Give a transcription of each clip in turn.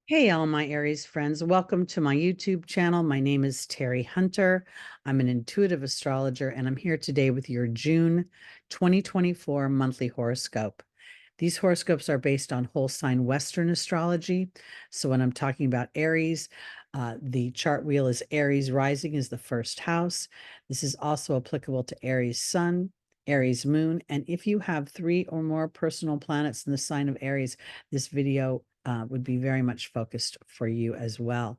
Hey, all my Aries friends. Welcome to my YouTube channel. My name is Teri Hunter. I'm an intuitive astrologer, and I'm here today with your June 2024 monthly horoscope. These horoscopes are based on whole sign Western astrology. So when I'm talking about Aries, the chart wheel is Aries rising is the first house. This is also applicable to Aries sun, Aries moon. And if you have 3 or more personal planets in the sign of Aries, this video would be very much focused for you as well.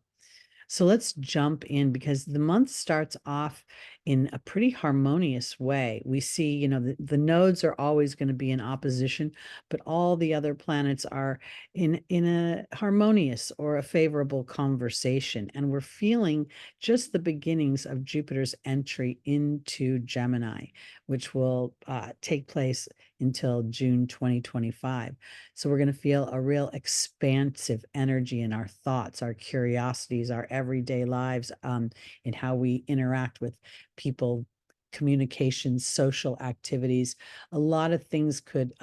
So let's jump in because the month starts off in a pretty harmonious way. We see, the nodes are always going to be in opposition, but all the other planets are in a harmonious or a favorable conversation. And we're feeling just the beginnings of Jupiter's entry into Gemini, which will take place until June 2025. So we're going to feel a real expansive energy in our thoughts, our curiosities, our everyday lives, in how we interact with people, communications, social activities. A lot of things could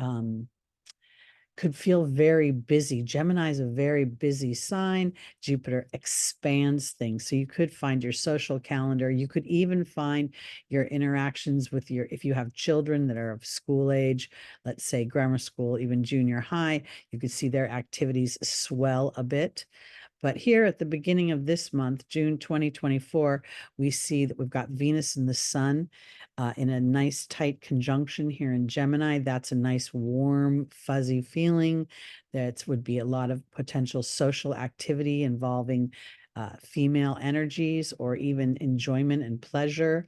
feel very busy. Gemini is a very busy sign. Jupiter expands things. So you could find your social calendar. You could even find your interactions with if you have children that are of school age, let's say grammar school, even junior high, you could see their activities swell a bit. But here at the beginning of this month, June 2024, we see that we've got Venus and the Sun in a nice tight conjunction here in Gemini. That's a nice warm, fuzzy feeling. That would be a lot of potential social activity involving female energies or even enjoyment and pleasure.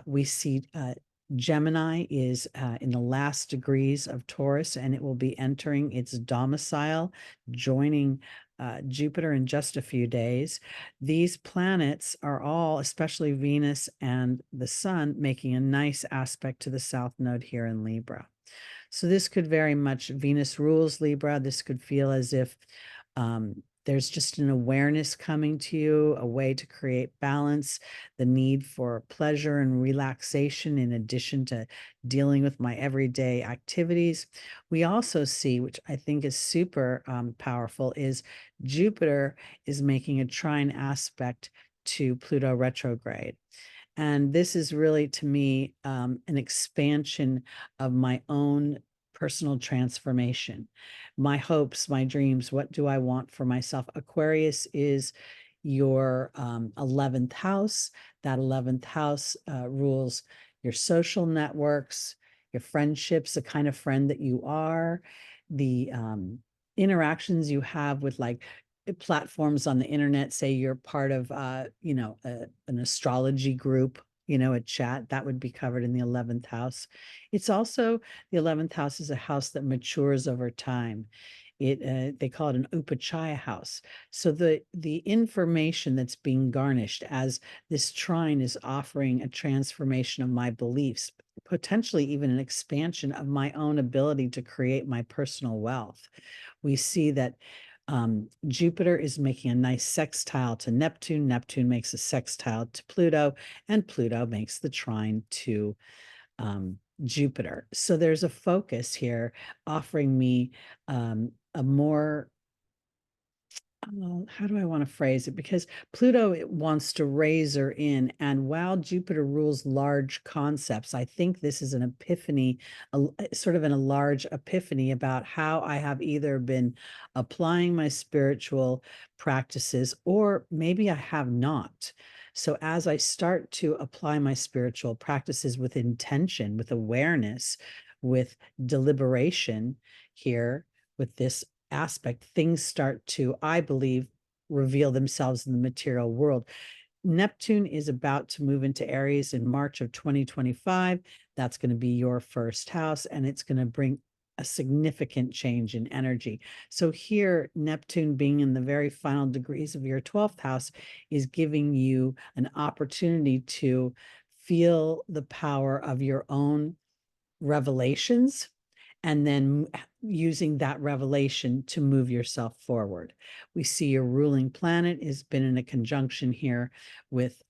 We see Gemini is in the last degrees of Taurus, and it will be entering its domicile, joining Jupiter in just a few days. These planets are all, especially Venus and the Sun, making a nice aspect to the South Node here in Libra. So this could very much, Venus rules Libra. This could feel as if there's just an awareness coming to you, a way to create balance, the need for pleasure and relaxation in addition to dealing with my everyday activities. We also see, which I think is super powerful, is Jupiter is making a trine aspect to Pluto retrograde. And this is really, to me, an expansion of my own personal transformation, my hopes, my dreams. What do I want for myself? Aquarius is your 11th house. That 11th house rules your social networks, your friendships, the kind of friend that you are, the interactions you have with like platforms on the internet. Say you're part of an astrology group, a chat that would be covered in the 11th house. It's also, the 11th house is a house that matures over time. They call it an upachaya house. So the information that's being garnished as this trine is offering a transformation of my beliefs, potentially even an expansion of my own ability to create my personal wealth. We see that Jupiter is making a nice sextile to Neptune. Neptune makes a sextile to Pluto, and Pluto makes the trine to Jupiter. So there's a focus here offering me a more, how do I want to phrase it? Because Pluto, it wants to razor in, and while Jupiter rules large concepts, I think this is an epiphany, sort of a large epiphany about how I have either been applying my spiritual practices or maybe I have not. So as I start to apply my spiritual practices with intention, with awareness, with deliberation here, with this aspect, things start to, I believe, reveal themselves in the material world. Neptune is about to move into Aries in March of 2025. That's going to be your first house, and it's going to bring a significant change in energy. So here, Neptune being in the very final degrees of your 12th house is giving you an opportunity to feel the power of your own revelations and then using that revelation to move yourself forward. We see your ruling planet has been in a conjunction here with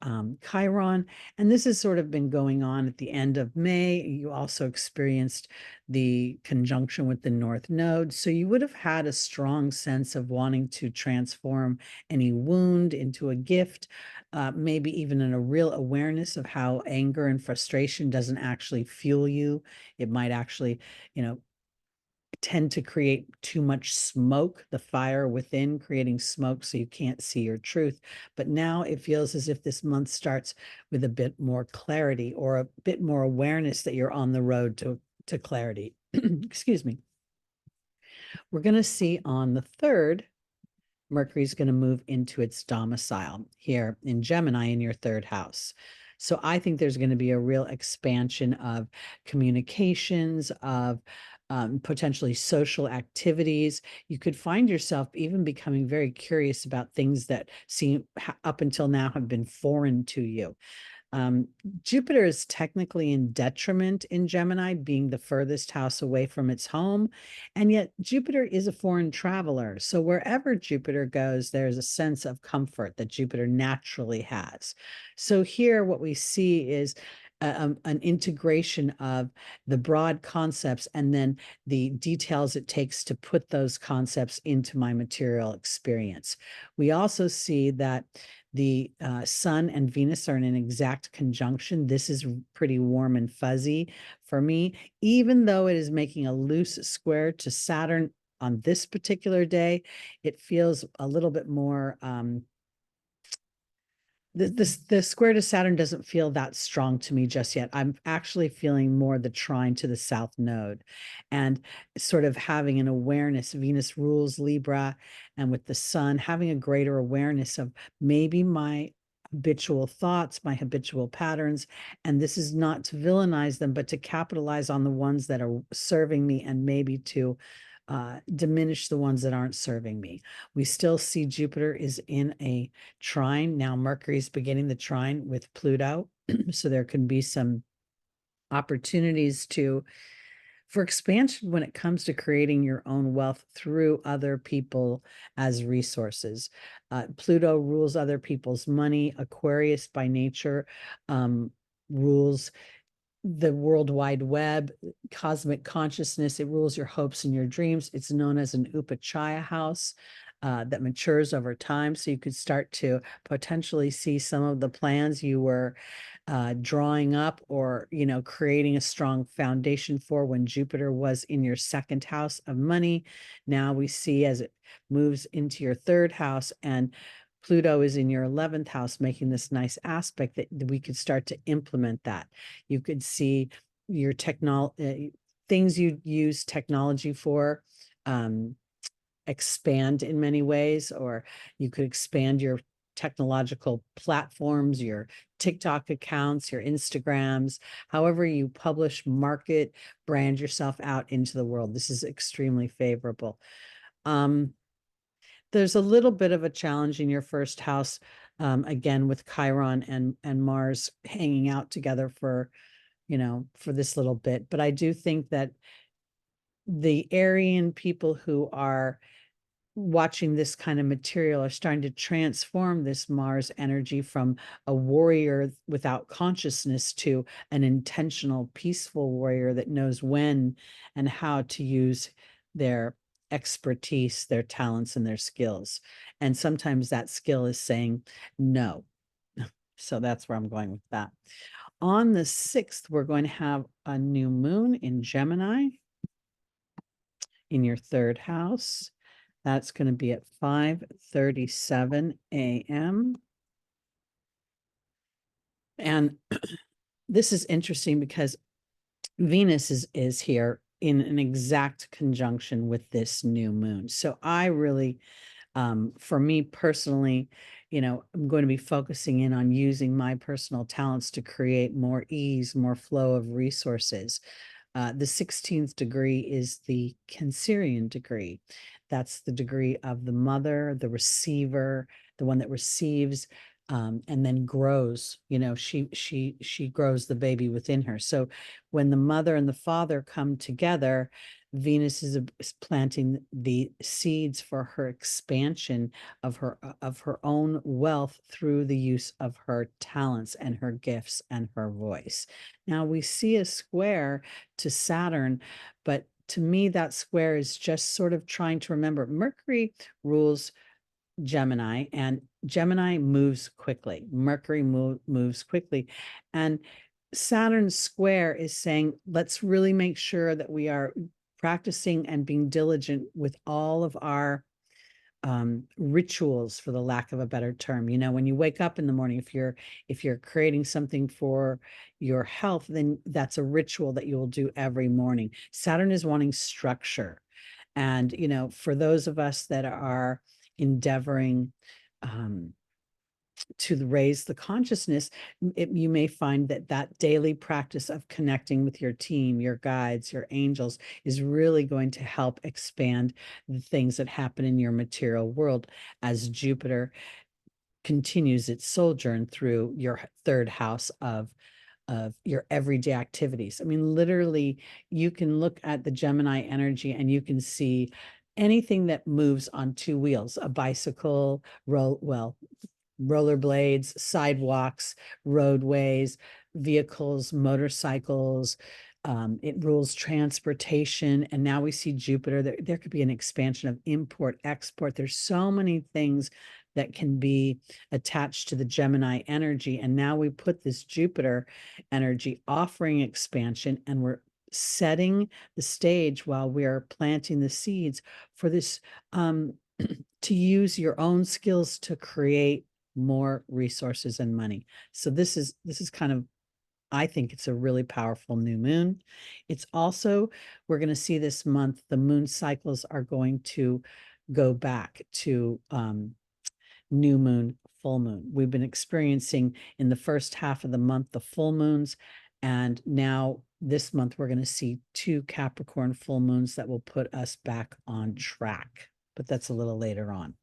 Chiron, and this has sort of been going on at the end of May. You also experienced the conjunction with the North Node, so you would have had a strong sense of wanting to transform any wound into a gift, maybe even in a real awareness of how anger and frustration doesn't actually fuel you. It might actually, tend to create too much smoke, the fire within creating smoke so you can't see your truth. But now it feels as if this month starts with a bit more clarity or a bit more awareness that you're on the road to clarity. Excuse me. We're going to see on the 3rd, Mercury is going to move into its domicile here in Gemini in your 3rd house. So I think there's going to be a real expansion of communications, of potentially social activities. You could find yourself even becoming very curious about things that seem up until now have been foreign to you. Jupiter is technically in detriment in Gemini, being the furthest house away from its home. And yet Jupiter is a foreign traveler. So wherever Jupiter goes, there's a sense of comfort that Jupiter naturally has. So here what we see is an integration of the broad concepts and then the details it takes to put those concepts into my material experience. We also see that the Sun and Venus are in an exact conjunction. This is pretty warm and fuzzy for me, even though it is making a loose square to Saturn on this particular day. It feels a little bit more the square to Saturn doesn't feel that strong to me just yet. I'm actually feeling more the trine to the south node and sort of having an awareness. Venus rules Libra, and with the sun, having a greater awareness of maybe my habitual thoughts, my habitual patterns. And this is not to villainize them, but to capitalize on the ones that are serving me and maybe to diminish the ones that aren't serving me. We still see Jupiter is in a trine. Now Mercury is beginning the trine with Pluto. So there can be some opportunities for expansion when it comes to creating your own wealth through other people as resources. Pluto rules other people's money. Aquarius by nature rules the World Wide Web, cosmic consciousness. It rules your hopes and your dreams. It's known as an upachaya house that matures over time. So you could start to potentially see some of the plans you were drawing up or, creating a strong foundation for when Jupiter was in your 2nd house of money. Now we see as it moves into your 3rd house and Pluto is in your 11th house, making this nice aspect that we could start to implement that. You could see your things you use technology for expand in many ways, or you could expand your technological platforms, your TikTok accounts, your Instagrams, however you publish, market, brand yourself out into the world. This is extremely favorable. There's a little bit of a challenge in your 1st house, again, with Chiron and Mars hanging out together for this little bit. But I do think that the Aryan people who are watching this kind of material are starting to transform this Mars energy from a warrior without consciousness to an intentional, peaceful warrior that knows when and how to use their expertise, their talents, and their skills. And sometimes that skill is saying no. So that's where I'm going with that. On the 6th, we're going to have a new moon in Gemini in your 3rd house. That's going to be at 5:37 a.m. And this is interesting because Venus is here in an exact conjunction with this new moon. So I really, for me personally, I'm going to be focusing in on using my personal talents to create more ease, more flow of resources. The 16th degree is the Cancerian degree. That's the degree of the mother, the receiver, the one that receives and then grows. She grows the baby within her. So when the mother and the father come together, Venus is planting the seeds for her expansion of her own wealth through the use of her talents and her gifts and her voice. Now we see a square to Saturn, but to me that square is just sort of trying to remember Mercury rules Gemini, and Gemini moves quickly. Mercury moves quickly. And Saturn square is saying, let's really make sure that we are practicing and being diligent with all of our rituals, for the lack of a better term. When you wake up in the morning, if you're creating something for your health, then that's a ritual that you will do every morning. Saturn is wanting structure. And, for those of us that are endeavoring to raise the consciousness, you may find that daily practice of connecting with your team, your guides, your angels is really going to help expand the things that happen in your material world as Jupiter continues its sojourn through your third house of your everyday activities. I mean, literally, you can look at the Gemini energy and you can see anything that moves on two wheels, a bicycle, rollerblades, sidewalks, roadways, vehicles, motorcycles. It rules transportation. And now we see Jupiter. There could be an expansion of import, export. There's so many things that can be attached to the Gemini energy. And now we put this Jupiter energy offering expansion, and we're setting the stage while we're planting the seeds for this to use your own skills to create more resources and money. So this is kind of, I think it's a really powerful new moon. It's also, we're going to see this month, the moon cycles are going to go back to new moon, full moon. We've been experiencing in the first half of the month the full moons, and now this month we're going to see 2 Capricorn full moons that will put us back on track, but that's a little later on.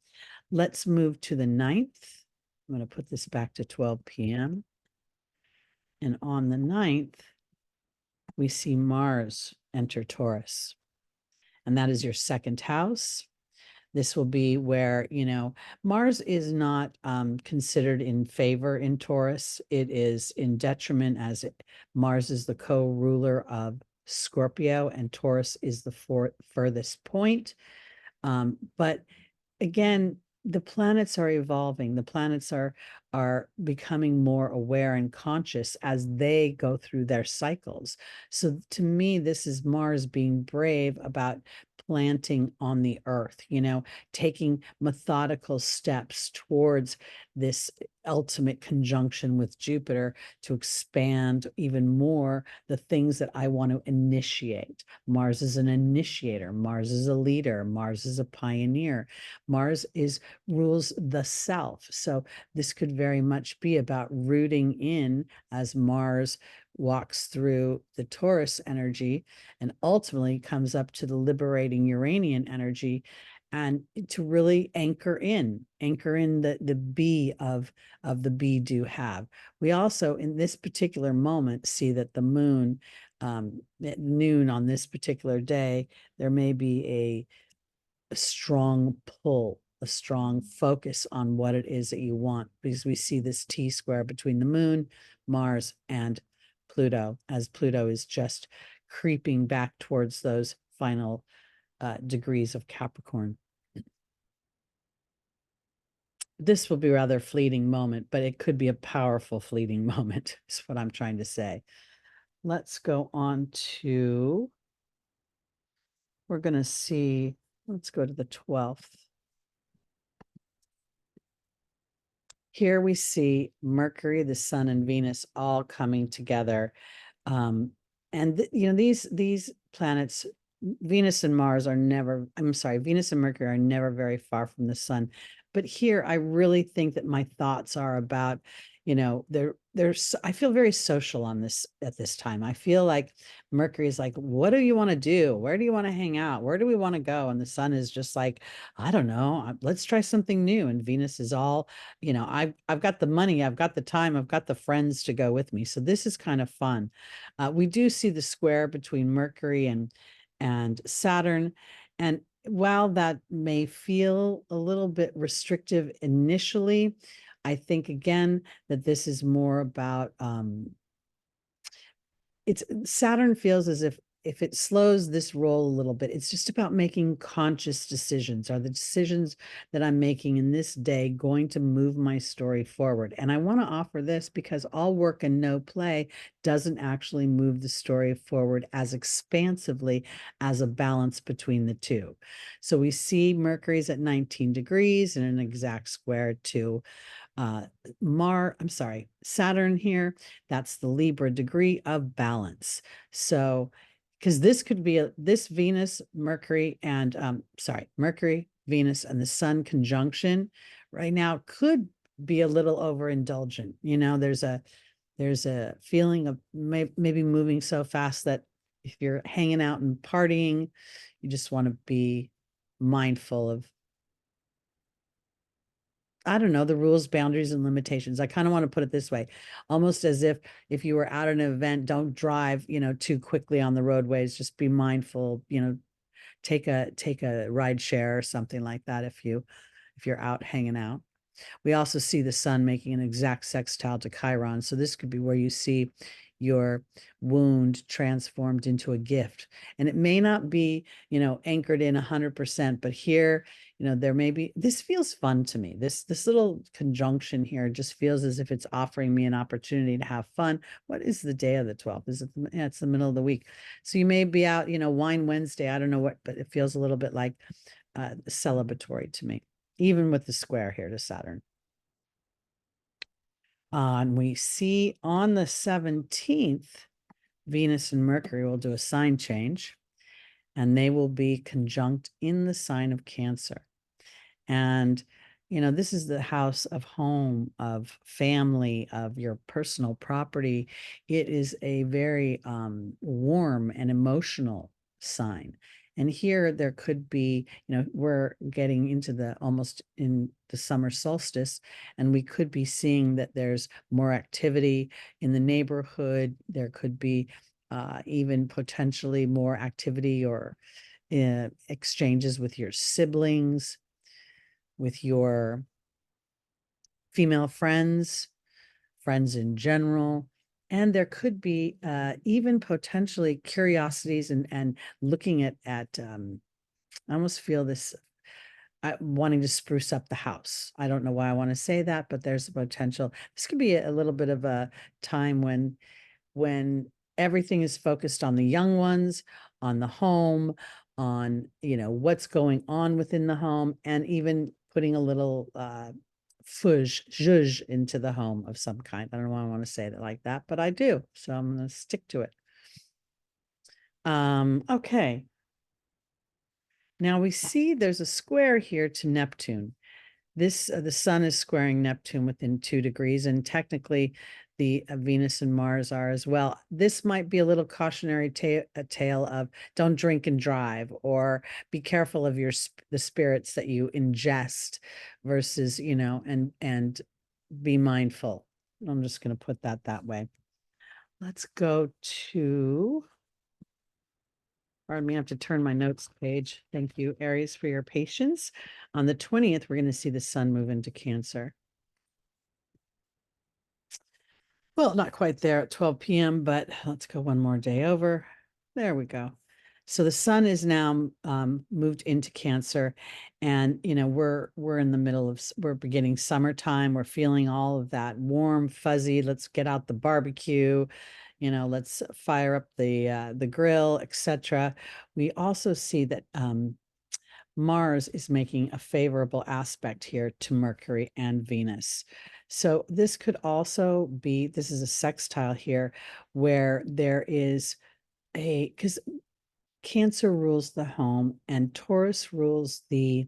Let's move to the 9th. I'm going to put this back to 12 p.m. And on the 9th, we see Mars enter Taurus. And that is your second house. This will be where, Mars is not considered in favor in Taurus. It is in detriment, as Mars is the co-ruler of Scorpio, and Taurus is the furthest point. But again, the planets are evolving. The planets are becoming more aware and conscious as they go through their cycles. So to me, this is Mars being brave about planting on the earth, taking methodical steps towards this ultimate conjunction with Jupiter to expand even more the things that I want to initiate. Mars is an initiator. Mars is a leader. Mars is a pioneer. Mars rules the self. So this could very much be about rooting in as Mars walks through the Taurus energy and ultimately comes up to the liberating Uranian energy, and to really anchor in the be of the be do have. We also, in this particular moment, see that the moon at noon on this particular day, there may be a strong pull, a strong focus on what it is that you want, because we see this T square between the moon, Mars, and Pluto, as Pluto is just creeping back towards those final degrees of Capricorn. This will be a rather fleeting moment, but it could be a powerful fleeting moment, is what I'm trying to say. Let's go on to, we're going to see, let's go to the 12th. Here we see Mercury, the Sun, and Venus all coming together. And these planets, Venus and Mars are never, I'm sorry, Venus and Mercury are never very far from the sun. But here, I really think that my thoughts are about, I feel very social on this at this time. I feel like Mercury is like, what do you want to do? Where do you want to hang out? Where do we want to go? And the sun is just like, I don't know, let's try something new. And Venus is all, I've got the money, I've got the time, I've got the friends to go with me. So this is kind of fun. We do see the square between Mercury and Saturn. And while that may feel a little bit restrictive initially, I think again that this is more about it's Saturn feels as if it slows this roll a little bit, it's just about making conscious decisions. Are the decisions that I'm making in this day going to move my story forward? And I want to offer this because all work and no play doesn't actually move the story forward as expansively as a balance between the two. So we see Mercury's at 19 degrees and an exact square to Saturn here. That's the Libra degree of balance. So, because this could be this Venus, Mercury, and Mercury, Venus, and the Sun conjunction right now could be a little overindulgent. There's a feeling of maybe moving so fast that if you're hanging out and partying, you just want to be mindful of, I don't know, the rules, boundaries, and limitations. I kind of want to put it this way, almost as if you were out at an event, don't drive, too quickly on the roadways. Just be mindful, take a ride share or something like that if you're out hanging out. We also see the sun making an exact sextile to Chiron. So this could be where you see your wound transformed into a gift. And it may not be, anchored in 100%, but here, there may be, this feels fun to me. This little conjunction here just feels as if it's offering me an opportunity to have fun. What is the day of the 12th? Yeah, it's the middle of the week. So you may be out, Wine Wednesday. I don't know what, but it feels a little bit like celebratory to me, even with the square here to Saturn. And we see on the 17th, Venus and Mercury will do a sign change, and they will be conjunct in the sign of Cancer. And, this is the house of home, of family, of your personal property. It is a very warm and emotional sign. And here there could be, we're getting into almost in the summer solstice, and we could be seeing that there's more activity in the neighborhood. There could be even potentially more activity or exchanges with your siblings, with your female friends in general. And there could be even potentially curiosities and looking at I almost feel this wanting to spruce up the house. I don't know why I want to say that, but there's a potential. This could be a little bit of a time when everything is focused on the young ones, on the home, on, what's going on within the home, and even putting a little zhuzh into the home of some kind. I don't know why I want to say it like that, but I do. So I'm going to stick to it. Okay. Now we see there's a square here to Neptune. The sun is squaring Neptune within 2 degrees, and technically the Venus and Mars are as well. This might be a little cautionary tale of don't drink and drive, or be careful of the spirits that you ingest versus, and be mindful. I'm just going to put that way. Let's go to, pardon me, I have to turn my notes page. Thank you, Aries, for your patience. On the 20th, we're going to see the sun move into Cancer. Well, not quite there at 12 p.m., but let's go one more day over. There we go. So the sun is now moved into Cancer, and we're in the middle of, we're beginning summertime. We're feeling all of that warm, fuzzy. Let's get out the barbecue. Let's fire up the grill, etc. We also see that Mars is making a favorable aspect here to Mercury and Venus. So this could also be, this is a sextile here where there is because Cancer rules the home and Taurus rules the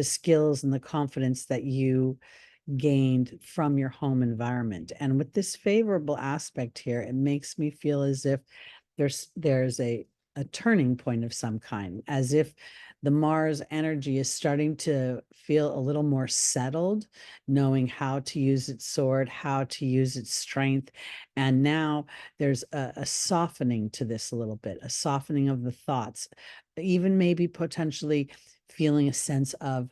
skills and the confidence that you gained from your home environment. And with this favorable aspect here, it makes me feel as if there's a turning point of some kind, as if the Mars energy is starting to feel a little more settled, knowing how to use its sword, how to use its strength. And now there's a softening to this a little bit, a softening of the thoughts, even maybe potentially feeling a sense of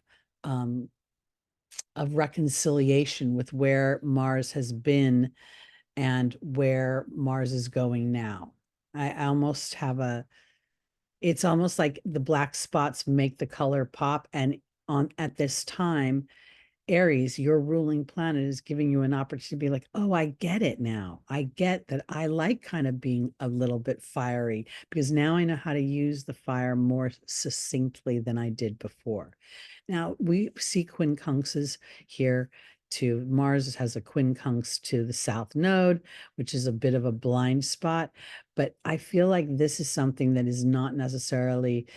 reconciliation with where Mars has been and where Mars is going now. I almost have it's almost like the black spots make the color pop. And at this time, Aries, your ruling planet, is giving you an opportunity to be like, oh, I get it now. I get that I like kind of being a little bit fiery because now I know how to use the fire more succinctly than I did before. Now, we see quincunxes here too. Mars has a quincunx to the south node, which is a bit of a blind spot. But I feel like this is something that is not necessarily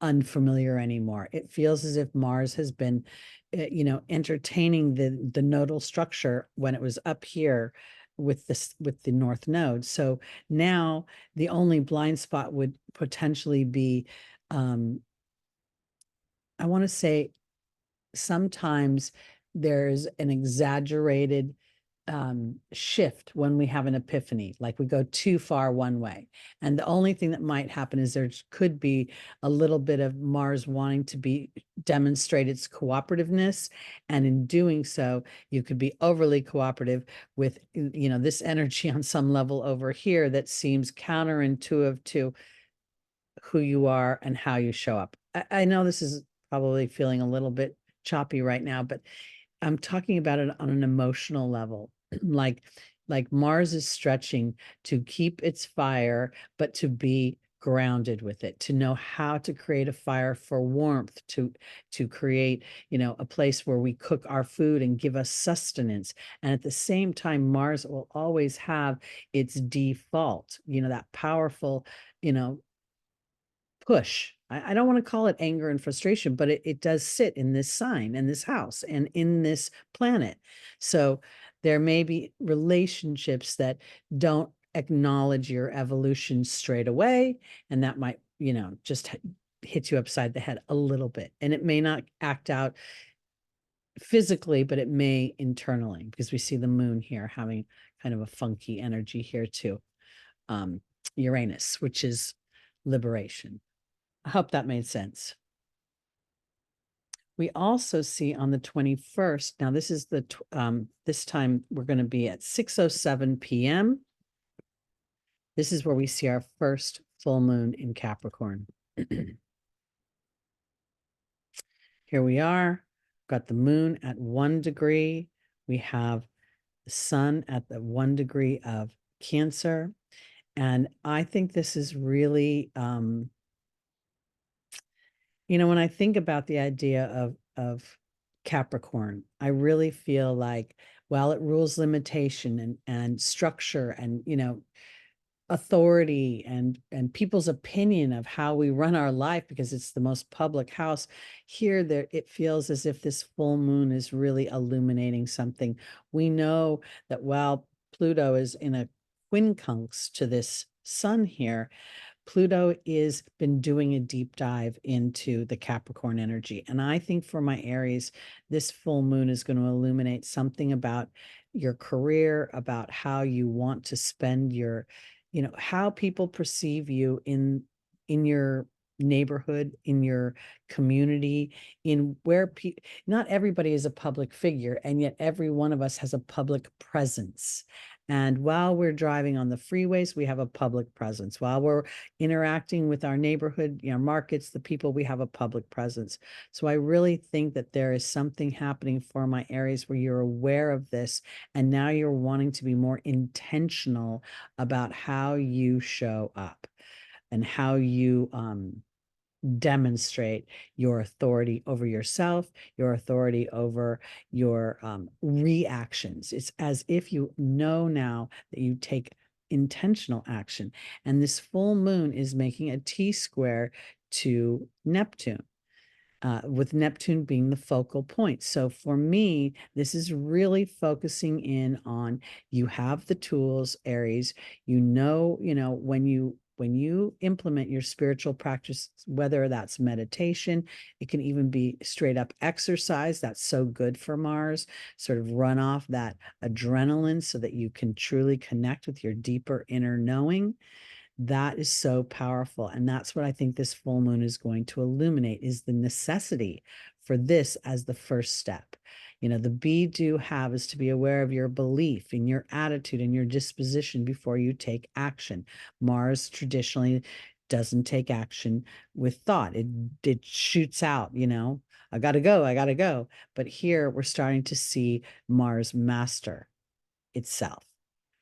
unfamiliar anymore. It feels as if Mars has been, entertaining the nodal structure when it was up here with the north node. So now the only blind spot would potentially be, I want to say, sometimes there's an exaggerated shift when we have an epiphany, like we go too far one way. And the only thing that might happen is there could be a little bit of Mars wanting to demonstrate its cooperativeness. And in doing so, you could be overly cooperative with, this energy on some level over here that seems counterintuitive to who you are and how you show up. I know this is probably feeling a little bit choppy right now, but I'm talking about it on an emotional level. like Mars is stretching to keep its fire, but to be grounded with it, to know how to create a fire for warmth, to create, a place where we cook our food and give us sustenance. And at the same time, Mars will always have its default, that powerful, push. I don't want to call it anger and frustration, but it does sit in this sign, in this house, and in this planet. So there may be relationships that don't acknowledge your evolution straight away, and that might, just hit you upside the head a little bit. And it may not act out physically, but it may internally, because we see the moon here having kind of a funky energy here too. Uranus, which is liberation. I hope that made sense. We also see on the 21st, now this is this time we're going to be at 6:07 p.m. This is where we see our first full moon in Capricorn. Here we are, got the moon at 1 degree. We have the sun at the 1 degree of Cancer. And I think this is really, when I think about the idea of Capricorn, I really feel like, well, it rules limitation and structure and, authority and people's opinion of how we run our life, because it's the most public house. Here, there it feels as if this full moon is really illuminating something. We know that while Pluto is in a quincunx to this sun here, Pluto is been doing a deep dive into the Capricorn energy. And I think for my Aries, this full moon is going to illuminate something about your career, about how you want to spend your, how people perceive you in your neighborhood, in your community, in where not everybody is a public figure, and yet every one of us has a public presence. And while we're driving on the freeways, we have a public presence. While we're interacting with our neighborhood, markets, the people, we have a public presence. So I really think that there is something happening for my Aries where you're aware of this, and now you're wanting to be more intentional about how you show up and how you demonstrate your authority over yourself, your authority over your reactions. It's as if you know now that you take intentional action. And this full moon is making a T-square to Neptune. with Neptune being the focal point. So for me, this is really focusing in on, you have the tools, Aries, when you implement your spiritual practice, whether that's meditation, it can even be straight up exercise. That's so good for Mars, sort of run off that adrenaline so that you can truly connect with your deeper inner knowing. That is so powerful. And that's what I think this full moon is going to illuminate, is the necessity for this as the first step. The be, do, have is to be aware of your belief in your attitude and your disposition before you take action. Mars traditionally doesn't take action with thought. It shoots out, I gotta go, I gotta go. But here we're starting to see Mars master itself.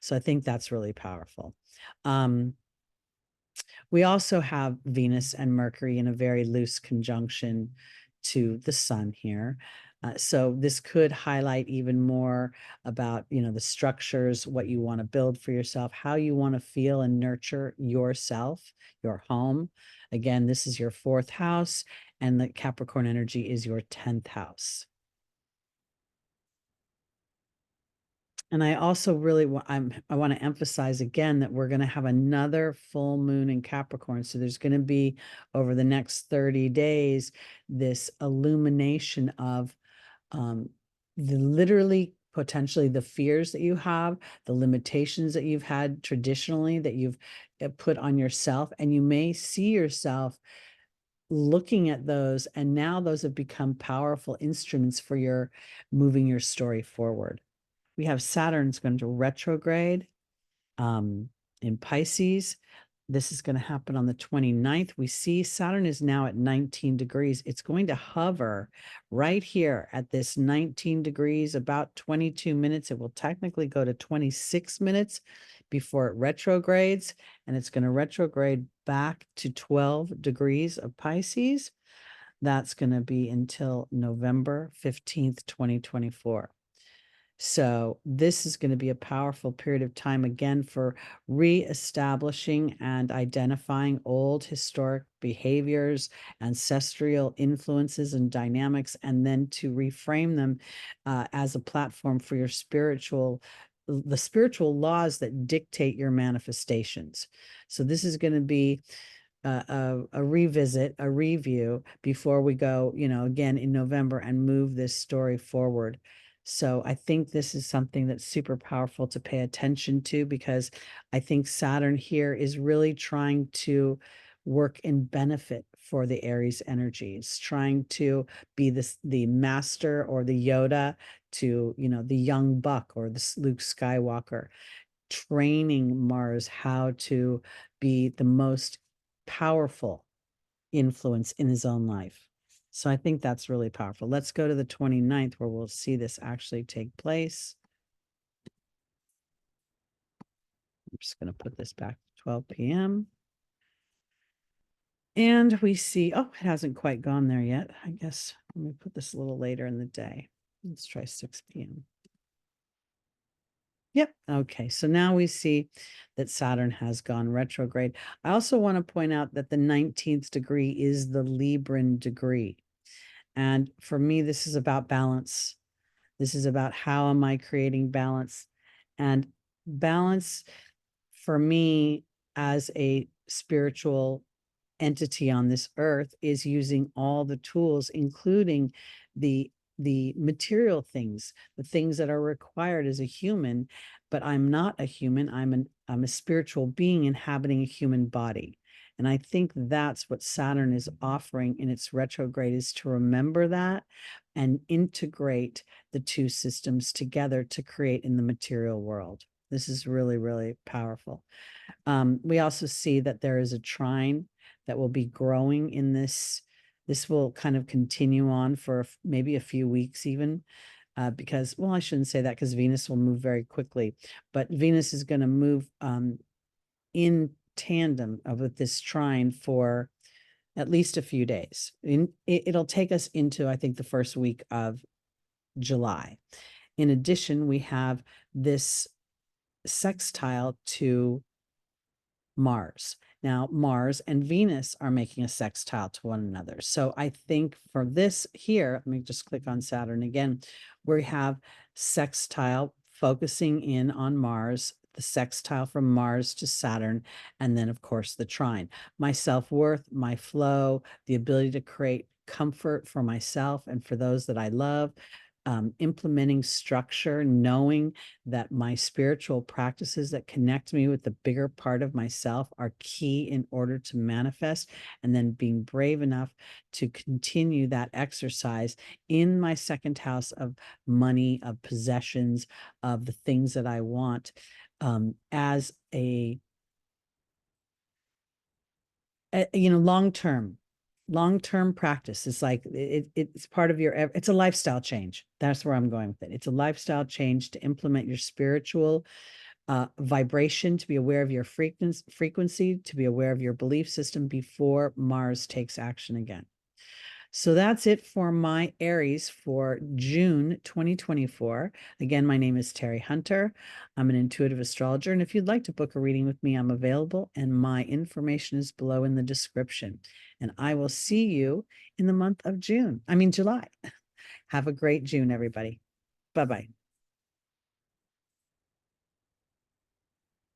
So I think that's really powerful. We also have Venus and Mercury in a very loose conjunction to the sun here. So this could highlight even more about, the structures, what you want to build for yourself, how you want to feel and nurture yourself, your home. Again, this is your 4th house, and the Capricorn energy is your 10th house. And I also really I want to emphasize again that we're going to have another full moon in Capricorn. So there's going to be, over the next 30 days, this illumination of literally potentially the fears that you have, the limitations that you've had traditionally that you've put on yourself. And you may see yourself looking at those, and now those have become powerful instruments for your moving your story forward. We have Saturn's going to retrograde in Pisces. This is going to happen on the 29th. We see Saturn is now at 19 degrees. It's going to hover right here at this 19 degrees, about 22 minutes. It will technically go to 26 minutes before it retrogrades, and it's going to retrograde back to 12 degrees of Pisces. That's going to be until November 15th, 2024. So this is going to be a powerful period of time, again, for reestablishing and identifying old historic behaviors, ancestral influences and dynamics, and then to reframe them as a platform for your the spiritual laws that dictate your manifestations. So this is going to be a revisit, a review before we go, again in November, and move this story forward. So I think this is something that's super powerful to pay attention to, because I think Saturn here is really trying to work in benefit for the Aries energy. It's trying to be the master or the Yoda to, the young buck or the Luke Skywalker, training Mars how to be the most powerful influence in his own life. So I think that's really powerful. Let's go to the 29th, where we'll see this actually take place. I'm just going to put this back to 12 p.m. And we see, oh, it hasn't quite gone there yet. I guess let me put this a little later in the day. Let's try 6 p.m. Yep. Okay. So now we see that Saturn has gone retrograde. I also want to point out that the 19th degree is the Libran degree. And for me, this is about balance. This is about how am I creating balance? And balance for me as a spiritual entity on this earth is using all the tools, including the material things, the things that are required as a human. But I'm not a human. I'm a spiritual being inhabiting a human body. And I think that's what Saturn is offering in its retrograde, is to remember that and integrate the two systems together to create in the material world. This is really, really powerful. We also see that there is a trine that will be growing in this. This will kind of continue on for maybe a few weeks even, because, well, I shouldn't say that, because Venus will move very quickly, but Venus is going to move in tandem with this trine for at least a few days. It'll take us into, I think, the first week of July. In addition, we have this sextile to Mars. Now, Mars and Venus are making a sextile to one another. So I think for this here, let me just click on Saturn again, we have sextile focusing in on Mars, the sextile from Mars to Saturn, and then, of course, the trine. My self-worth, my flow, the ability to create comfort for myself and for those that I love, implementing structure, knowing that my spiritual practices that connect me with the bigger part of myself are key in order to manifest, and then being brave enough to continue that exercise in my second house of money, of possessions, of the things that I want, as a long term practice. It's like it's part of it's a lifestyle change. That's where I'm going with it. It's a lifestyle change to implement your spiritual vibration, to be aware of your frequency, to be aware of your belief system before Mars takes action again. So that's it for my Aries for June 2024. Again, my name is Teri Hunter. I'm an intuitive astrologer. And if you'd like to book a reading with me, I'm available, and my information is below in the description. And I will see you in the month of July. Have a great June, everybody. Bye-bye.